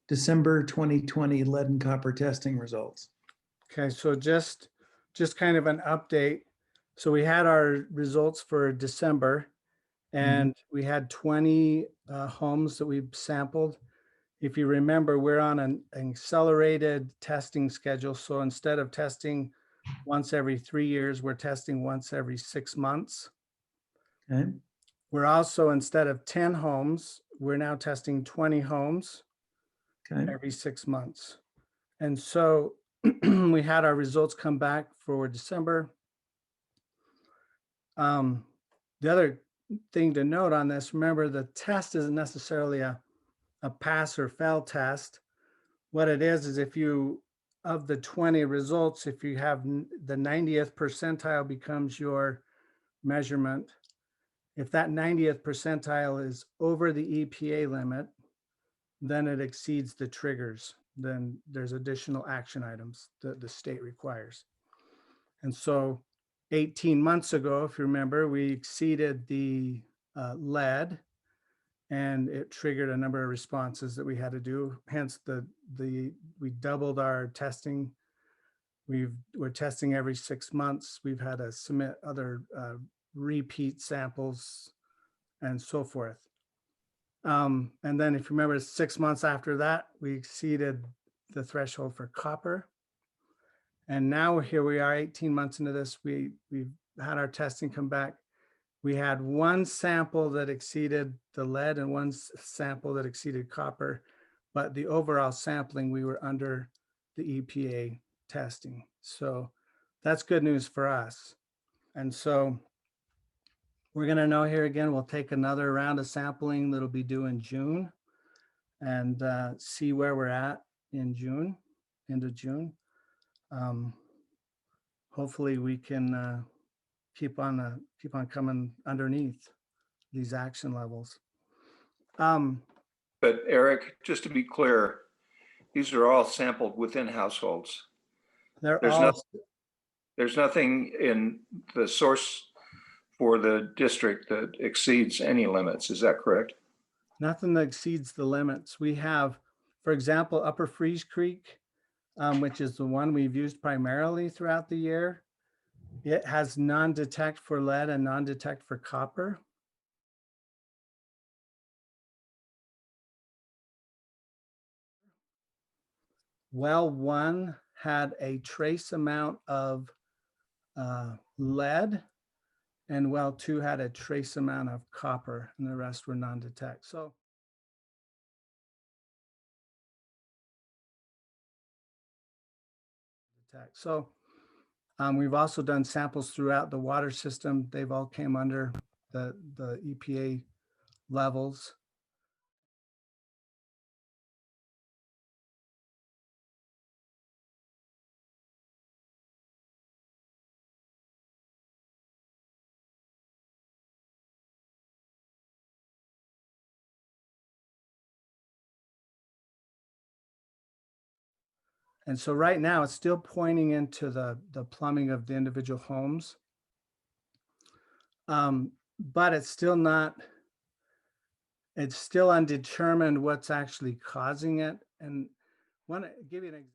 December 2020 lead and copper testing results. Okay, so just kind of an update. So we had our results for December, and we had 20 homes that we sampled. If you remember, we're on an accelerated testing schedule. So instead of testing once every 3 years, we're testing once every 6 months. Okay. We're also, instead of 10 homes, we're now testing 20 homes Okay. every 6 months. And so we had our results come back for December. The other thing to note on this, remember, the test isn't necessarily a pass or fail test. What it is if you, of the 20 results, if you have the 90th percentile becomes your measurement. If that 90th percentile is over the EPA limit, then it exceeds the triggers. Then there's additional action items that the state requires. And so 18 months ago, if you remember, we exceeded the lead, and it triggered a number of responses that we had to do. Hence we doubled our testing. We're testing every 6 months. We've had to submit other repeat samples and so forth. And then if you remember, 6 months after that, we exceeded the threshold for copper. And now here we are 18 months into this, we've had our testing come back. We had one sample that exceeded the lead and one sample that exceeded copper, but the overall sampling, we were under the EPA testing. So that's good news for us. And so we're gonna know here again, we'll take another round of sampling that'll be due in June and see where we're at in June, end of June. Hopefully we can keep on coming underneath these action levels. But Eric, just to be clear, these are all sampled within households. There's nothing in the source for the district that exceeds any limits. Is that correct? Nothing that exceeds the limits. We have, for example, Upper Freeze Creek, which is the one we've used primarily throughout the year. It has non-detect for lead and non-detect for copper. Well 1 had a trace amount of lead, and well 2 had a trace amount of copper, and the rest were non-detect. So we've also done samples throughout the water system. They've all came under the EPA levels. And so right now it's still pointing into the plumbing of the individual homes. But it's still undetermined what's actually causing it. And I want to give you an example.